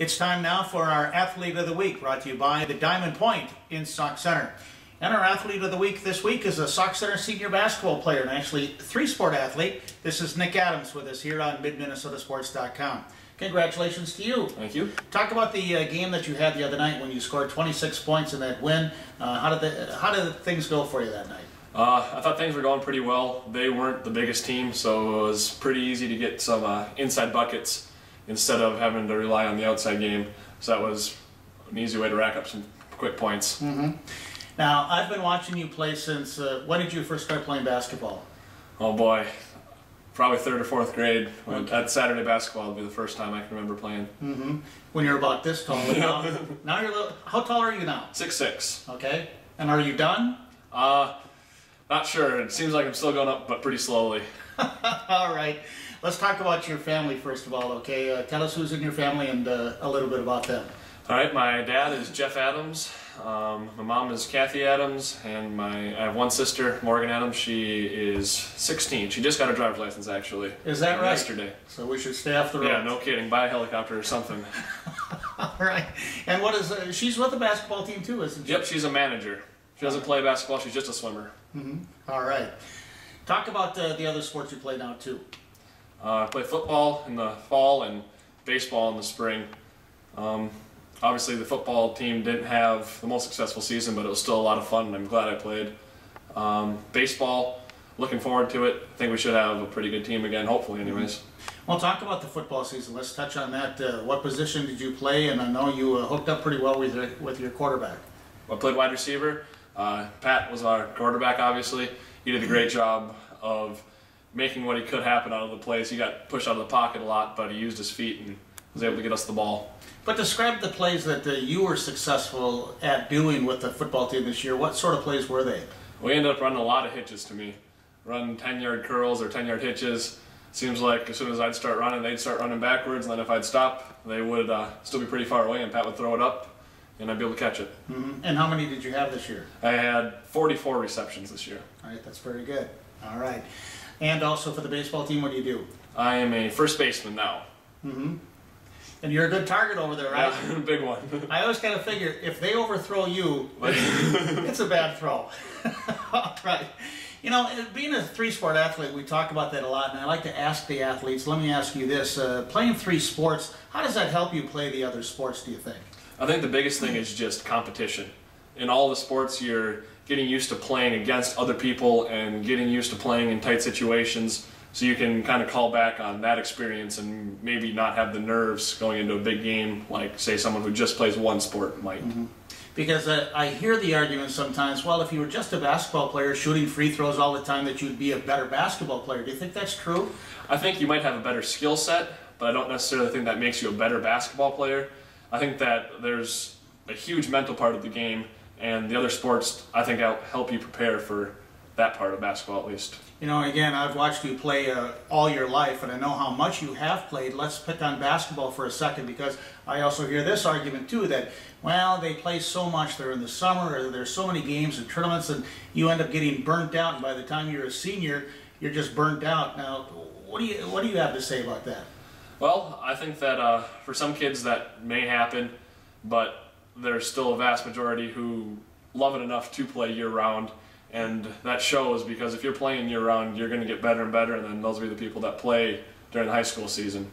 It's time now for our Athlete of the Week, brought to you by the Diamond Point in Sauk Centre. And our Athlete of the Week this week is a Sauk Centre senior basketball player, and actually three-sport athlete. This is Nick Adams with us here on MIDMNSPORTS.com. Congratulations to you. Thank you. Talk about the game that you had the other night when you scored 26 points in that win. How did things go for you that night? I thought things were going pretty well. They weren't the biggest team, so it was pretty easy to get some inside buckets instead of having to rely on the outside game. So that was an easy way to rack up some quick points. Now, I've been watching you play since, when did you first start playing basketball? Oh boy, probably 3rd or 4th grade. That Saturday basketball would be the first time I can remember playing. When you're about this tall. Now you're a little, how tall are you now? 6'6". Okay. And are you done? Not sure. It seems like I'm still going up, but pretty slowly. All right. Let's talk about your family first of all, okay? Tell us who's in your family and a little bit about them. All right, my dad is Jeff Adams. My mom is Kathy Adams, and I have one sister, Morgan Adams. She is 16. She just got her driver's license, actually. Is that right? Yesterday. So we should stay off the road. Yeah, no kidding. Buy a helicopter or something. All right. And what is, she's with the basketball team too, isn't she? Yep, she's a manager. She doesn't play basketball, she's just a swimmer. All right. Talk about the other sports you play now too. I play football in the fall and baseball in the spring. Obviously the football team didn't have the most successful season, but it was still a lot of fun and I'm glad I played. Baseball, looking forward to it. I think we should have a pretty good team again, hopefully anyways. Well, talk about the football season. Let's touch on that. What position did you play? And I know you hooked up pretty well with your quarterback. I played wide receiver. Pat was our quarterback, obviously. He did a great job of making what he could happen out of the plays. He got pushed out of the pocket a lot, but he used his feet and was able to get us the ball. But describe the plays that you were successful at doing with the football team this year. What sort of plays were they? We ended up running a lot of hitches to me. Run 10-yard curls or 10-yard hitches. Seems like as soon as I'd start running, they'd start running backwards, and then if I'd stop, they would still be pretty far away, and Pat would throw it up, and I'd be able to catch it. And how many did you have this year? I had 44 receptions this year. All right, that's very good. All right. And also for the baseball team, what do you do? I am a first baseman now. And you're a good target over there, right? Yeah, big one. I always kind of figure if they overthrow you, it's a bad throw. All right. You know, being a three-sport athlete, we talk about that a lot, and I like to ask the athletes, let me ask you this, playing three sports, how does that help you play the other sports, do you think? I think the biggest thing is just competition. In all the sports, you're getting used to playing against other people and getting used to playing in tight situations, so you can kind of call back on that experience and maybe not have the nerves going into a big game like, say, someone who just plays one sport might. Because I hear the argument sometimes, well, if you were just a basketball player shooting free throws all the time, that you'd be a better basketball player. Do you think that's true? I think you might have a better skill set, but I don't necessarily think that makes you a better basketball player. I think that there's a huge mental part of the game, and the other sports, I think, help you prepare for that part of basketball at least. You know, again, I've watched you play all your life, and I know how much you have played. Let's pick on basketball for a second, because I also hear this argument too, that, well, they play so much, they're in the summer, or there's so many games and tournaments, and you end up getting burnt out, and by the time you're a senior, you're just burnt out. Now, what do you have to say about that? Well, I think that for some kids that may happen, but there's still a vast majority who love it enough to play year-round. And that shows, because if you're playing year-round, you're going to get better and better, and then those will be the people that play during the high school season.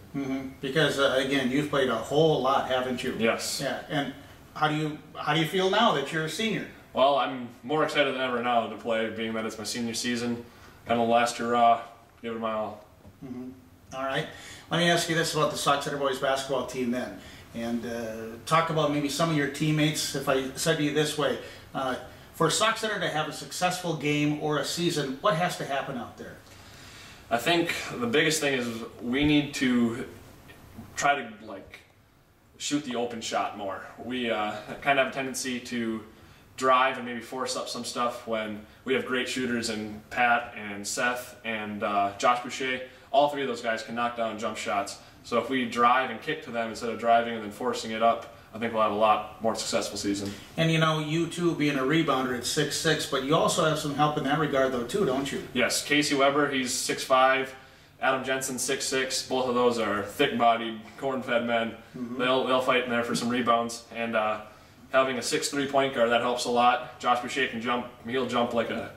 Because again, you've played a whole lot, haven't you? Yes. Yeah. And how do you feel now that you're a senior? Well, I'm more excited than ever now to play, being that it's my senior season. Kind of last hurrah, give it my all. All right. Let me ask you this about the Sauk Centre boys basketball team then, and talk about maybe some of your teammates. If I said to you this way. For Sauk Centre to have a successful game or a season, what has to happen out there? I think the biggest thing is we need to try to shoot the open shot more. We kind of have a tendency to drive and maybe force up some stuff when we have great shooters in Pat and Seth and Josh Boucher. All three of those guys can knock down jump shots. So if we drive and kick to them instead of driving and then forcing it up, I think we'll have a lot more successful season. And you know, you too, being a rebounder at 6'6", but you also have some help in that regard though too, don't you? Yes, Casey Weber, he's 6'5", Adam Jensen, 6'6". Both of those are thick-bodied, corn-fed men. They'll fight in there for some rebounds. And having a 6'3" point guard, that helps a lot. Josh Boucher can jump. He'll jump like a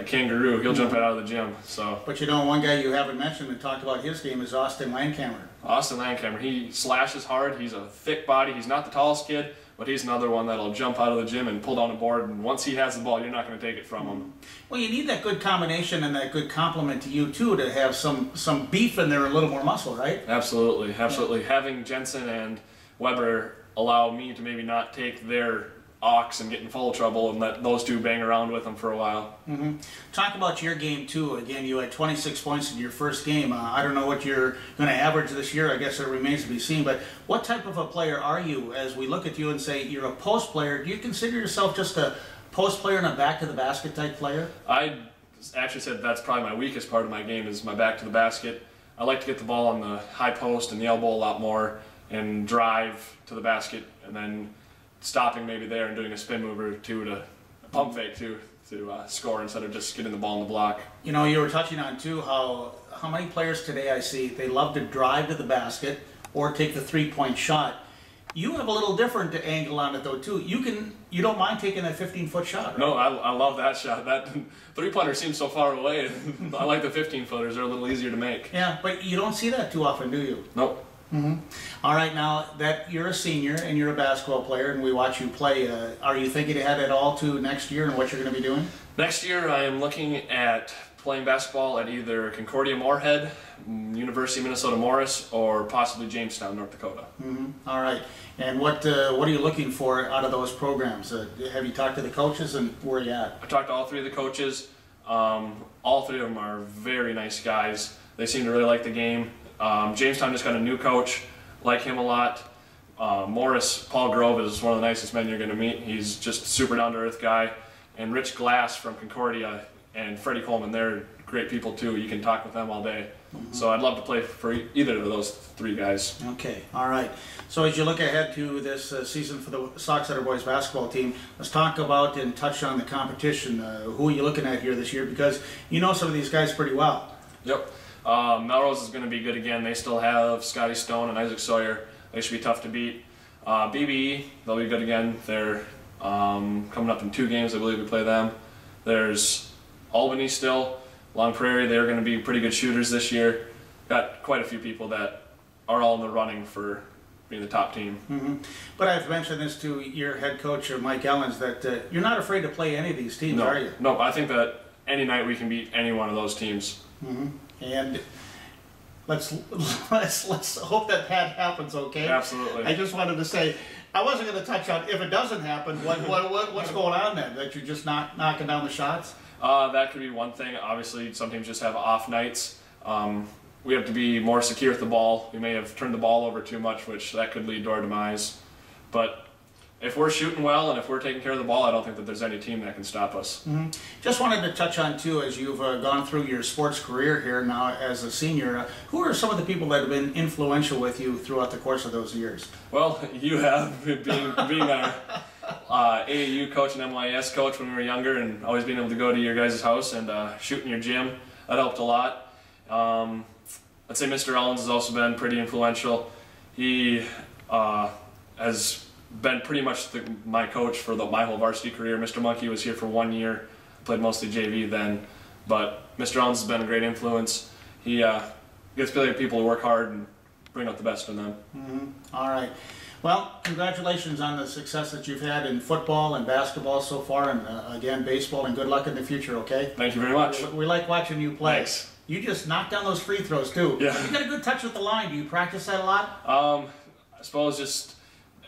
kangaroo. He'll jump right out of the gym. So. But you know, one guy you haven't mentioned and talked about his game is Austin Landcamer. Austin Landcamer, he slashes hard. He's a thick body. He's not the tallest kid, but he's another one that'll jump out of the gym and pull down a board. And once he has the ball, you're not going to take it from him. Well, you need that good combination and that good complement to you too to have some beef in there, and a little more muscle, right? Absolutely, absolutely. Having Jensen and Weber allow me to maybe not take their ox and get in full trouble and let those two bang around with them for a while. Talk about your game too. Again, you had 26 points in your first game. I don't know what you're going to average this year. I guess it remains to be seen. But what type of a player are you? As we look at you and say you're a post player, do you consider yourself just a post player and a back to the basket type player? I actually said that's probably my weakest part of my game is my back to the basket. I like to get the ball on the high post and the elbow a lot more and drive to the basket and then stopping maybe there and doing a spin move or two to a pump fake to score instead of just getting the ball in the block. You know, you were touching on too how many players today I see, they love to drive to the basket or take the 3-point shot. You have a little different angle on it though too. You don't mind taking that 15-foot shot, right? No, I love that shot. That 3-pointer seems so far away. I like the 15-footers. They're a little easier to make. Yeah, but you don't see that too often, do you? Nope. All right, now that you're a senior and you're a basketball player and we watch you play, are you thinking ahead at all to next year and what you're going to be doing? Next year I am looking at playing basketball at either Concordia Moorhead, University of Minnesota Morris, or possibly Jamestown, North Dakota. All right, and what are you looking for out of those programs? Have you talked to the coaches and where are you at? I talked to all three of the coaches. All three of them are very nice guys. They seem to really like the game. Jamestown just got a new coach, like him a lot. Morris, Paul Grove is one of the nicest men you're going to meet. He's just a super down-to-earth guy. And Rich Glass from Concordia and Freddie Coleman, they're great people too. You can talk with them all day. So I'd love to play for either of those three guys. Okay, all right. So as you look ahead to this season for the Sauk Centre boys basketball team, let's talk about and touch on the competition. Who are you looking at here this year? Because you know some of these guys pretty well. Yep. Melrose is going to be good again. They still have Scotty Stone and Isaac Sawyer. They should be tough to beat. BBE, they'll be good again. They're coming up in 2 games, I believe we play them. There's Albany still. Long Prairie, they're going to be pretty good shooters this year. Got quite a few people that are all in the running for being the top team. But I've mentioned this to your head coach, Mike Ellens, that you're not afraid to play any of these teams, are you? No, I think that any night we can beat any one of those teams. And let's hope that happens, okay? Absolutely. I just wanted to say, I wasn't going to touch on if it doesn't happen, what's going on then? That you're just not knocking down the shots? That could be one thing. Obviously, some teams just have off nights. We have to be more secure with the ball. We may have turned the ball over too much, which that could lead to our demise. But if we're shooting well and if we're taking care of the ball, I don't think that there's any team that can stop us. Just wanted to touch on, too, as you've gone through your sports career here now as a senior, who are some of the people that have been influential with you throughout the course of those years? Well, you have, being our AAU coach and MYS coach when we were younger and always being able to go to your guys' house and shoot in your gym. That helped a lot. I'd say Mr. Ellens has also been pretty influential. He has been pretty much my coach for my whole varsity career. Mr. Monkey was here for 1 year, played mostly JV then, but Mr. Ellens has been a great influence. He gets people to work hard and bring out the best in them. All right. Well, congratulations on the success that you've had in football and basketball so far, and again, baseball, and good luck in the future, okay? Thank you very much. We like watching you play. Thanks. You just knocked down those free throws, too. Yeah. You got a good touch with the line. Do you practice that a lot? I suppose just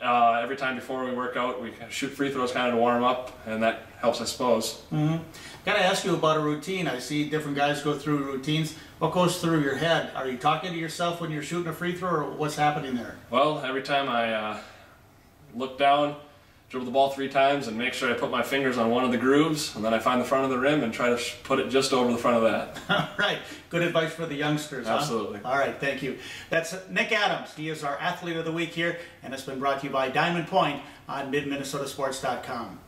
every time before we work out, we shoot free throws kind of to warm up, and that helps, I suppose. Got to ask you about a routine. I see different guys go through routines. What goes through your head? Are you talking to yourself when you're shooting a free throw, or what's happening there? Well, every time I look down, dribble the ball 3 times, and make sure I put my fingers on one of the grooves, and then I find the front of the rim and try to put it just over the front of that. All right. Good advice for the youngsters, huh? Absolutely. All right. Thank you. That's Nick Adams. He is our Athlete of the Week here, and it's been brought to you by Diamond Point on MIDMNSPORTS.com.